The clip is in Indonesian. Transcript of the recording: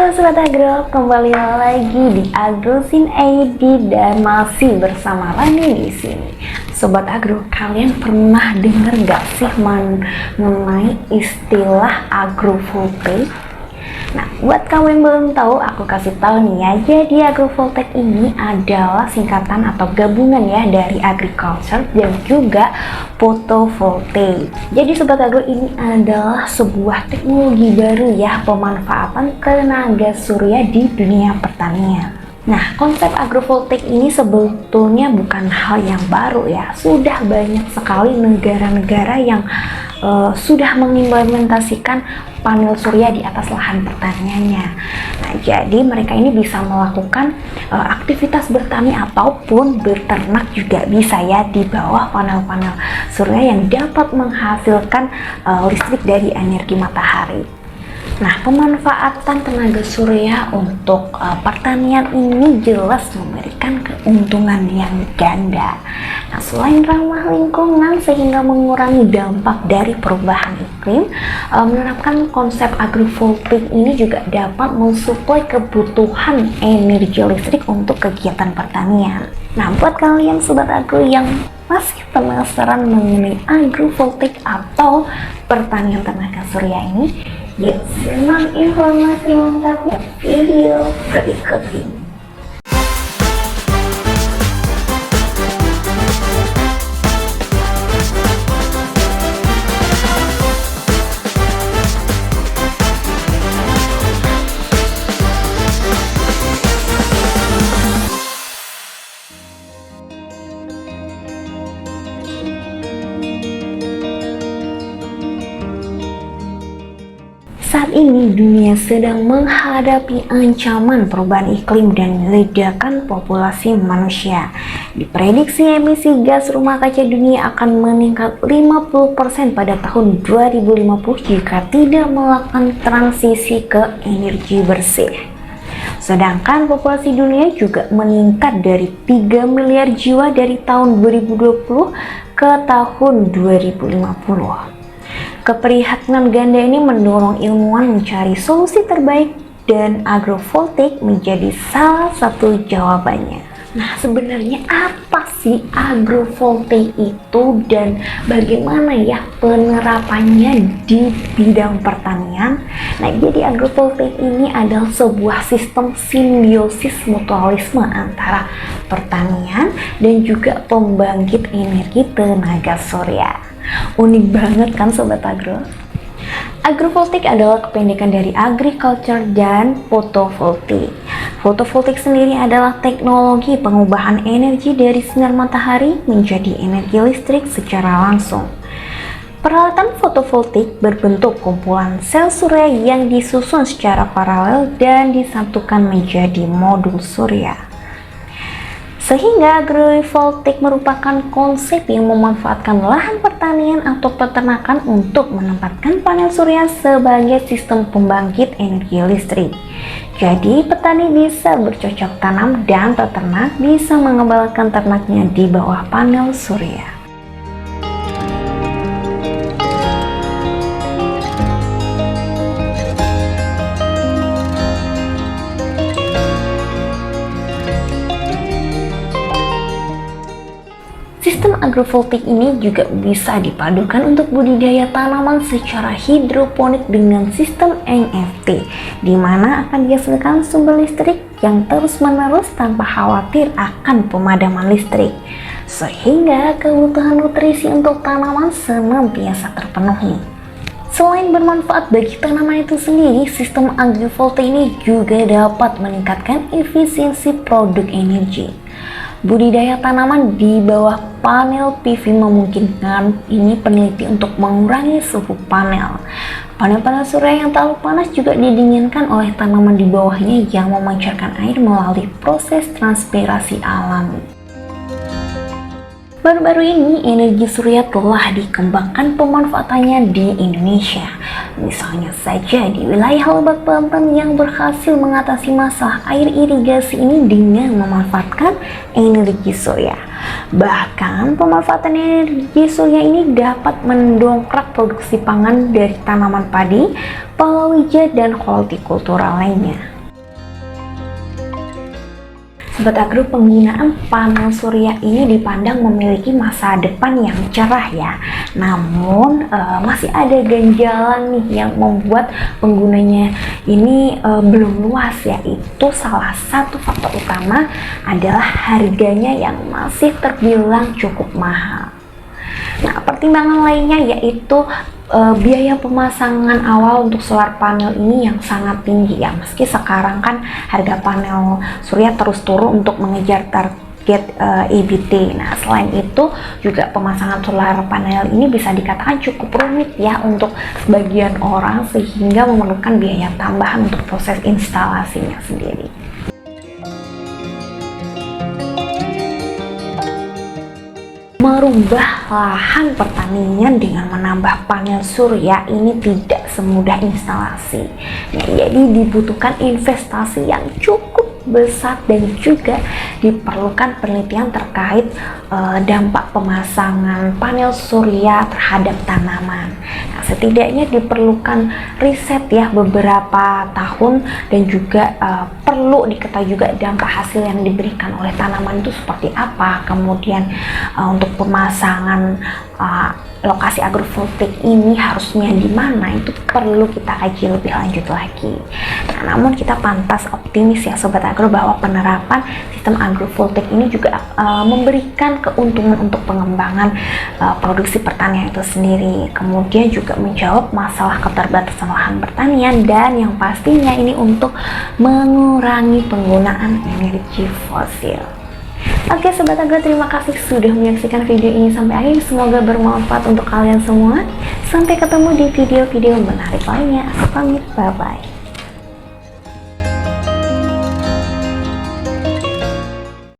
Halo Sobat Agro, kembali lagi di AgroZin ID dan masih bersama Rani di sini. Sobat Agro, kalian pernah dengar gak sih mengenai istilah agrovoltaik? Nah, buat kamu yang belum tahu, aku kasih tahu nih ya. Jadi agrovoltaik ini adalah singkatan atau gabungan ya dari agriculture dan juga photovoltaik. Jadi Sobat Agro, ini adalah sebuah teknologi baru ya pemanfaatan tenaga surya di dunia pertanian. Nah, konsep agrovoltaik ini sebetulnya bukan hal yang baru ya. Sudah banyak sekali negara-negara yang sudah mengimplementasikan panel surya di atas lahan pertaniannya. Nah, jadi mereka ini bisa melakukan aktivitas bertani ataupun berternak juga bisa ya di bawah panel-panel surya yang dapat menghasilkan listrik dari energi matahari. Nah, pemanfaatan tenaga surya untuk pertanian ini jelas memberikan keuntungan yang ganda. Nah, selain ramah lingkungan sehingga mengurangi dampak dari perubahan iklim, menerapkan konsep agrovoltaik ini juga dapat mensuplai kebutuhan energi listrik untuk kegiatan pertanian. Nah, buat kalian Sobat Agro yang masih penasaran mengenai agrovoltaik atau pertanian tenaga surya ini, yuk simak informasi lengkapnya video berikut ini. Saat ini dunia sedang menghadapi ancaman perubahan iklim dan ledakan populasi manusia. Diprediksi emisi gas rumah kaca dunia akan meningkat 50% pada tahun 2050 jika tidak melakukan transisi ke energi bersih. Sedangkan populasi dunia juga meningkat dari 3 miliar jiwa dari tahun 2020 ke tahun 2050. Keprihatinan ganda ini mendorong ilmuwan mencari solusi terbaik dan agrovoltaik menjadi salah satu jawabannya. Nah, sebenarnya apa sih agrovoltaik itu dan bagaimana ya penerapannya di bidang pertanian? Nah, jadi agrovoltaik ini adalah sebuah sistem simbiosis mutualisme antara pertanian dan juga pembangkit energi tenaga surya. Unik banget kan Sobat Agro? Agrovoltaik adalah kependekan dari agriculture dan photovoltaik. Photovoltaik sendiri adalah teknologi pengubahan energi dari sinar matahari menjadi energi listrik secara langsung. Peralatan fotovoltaik berbentuk kumpulan sel surya yang disusun secara paralel dan disatukan menjadi modul surya. Sehingga agrovoltaik merupakan konsep yang memanfaatkan lahan pertanian atau peternakan untuk menempatkan panel surya sebagai sistem pembangkit energi listrik. Jadi petani bisa bercocok tanam dan peternak bisa mengembalakan ternaknya di bawah panel surya. Sistem agrovoltaik ini juga bisa dipadukan untuk budidaya tanaman secara hidroponik dengan sistem NFT, di mana akan dihasilkan sumber listrik yang terus-menerus tanpa khawatir akan pemadaman listrik, sehingga kebutuhan nutrisi untuk tanaman senantiasa terpenuhi. Selain bermanfaat bagi tanaman itu sendiri, sistem agrovoltaik ini juga dapat meningkatkan efisiensi produk energi. Budidaya tanaman di bawah panel PV memungkinkan peneliti untuk mengurangi suhu panel. Panel-panel surya yang terlalu panas juga didinginkan oleh tanaman di bawahnya yang memancarkan air melalui proses transpirasi alami. Baru-baru ini, energi surya telah dikembangkan pemanfaatannya di Indonesia. Misalnya saja di wilayah Lebak Banten yang berhasil mengatasi masalah air irigasi ini dengan memanfaatkan energi surya. Bahkan, pemanfaatan energi surya ini dapat mendongkrak produksi pangan dari tanaman padi, palawija, dan hortikultura lainnya. Sobat Agro, penggunaan panel surya ini dipandang memiliki masa depan yang cerah ya. Namun masih ada ganjalan nih yang membuat penggunanya ini belum luas, yaitu salah satu faktor utama adalah harganya yang masih terbilang cukup mahal. Nah, pertimbangan lainnya yaitu biaya pemasangan awal untuk solar panel ini yang sangat tinggi ya. Meski sekarang kan harga panel surya terus turun untuk mengejar target EBT. Nah, selain itu juga pemasangan solar panel ini bisa dikatakan cukup rumit ya untuk sebagian orang, sehingga memerlukan biaya tambahan untuk proses instalasinya sendiri. Merubah lahan pertanian dengan menambah panel surya ini tidak semudah instalasi. Nah, jadi dibutuhkan investasi yang cukup besar dan juga diperlukan penelitian terkait dampak pemasangan panel surya terhadap tanaman. Nah, setidaknya diperlukan riset ya beberapa tahun, dan juga perlu diketahui juga dampak hasil yang diberikan oleh tanaman itu seperti apa. Kemudian untuk pemasangan lokasi agrovoltaik ini harusnya di mana, itu perlu kita kaji lebih lanjut lagi. Nah, namun kita pantas optimis ya Sobat Agro, bahwa penerapan sistem agrovoltaik ini juga memberikan keuntungan untuk pengembangan produksi pertanian itu sendiri. Kemudian juga menjawab masalah keterbatasan lahan pertanian, dan yang pastinya ini untuk mengurangi penggunaan energi fosil. Oke Sobat Agro, terima kasih sudah menyaksikan video ini sampai akhir. Semoga bermanfaat untuk kalian semua. Sampai ketemu di video-video menarik lainnya. Aku pamit, bye-bye.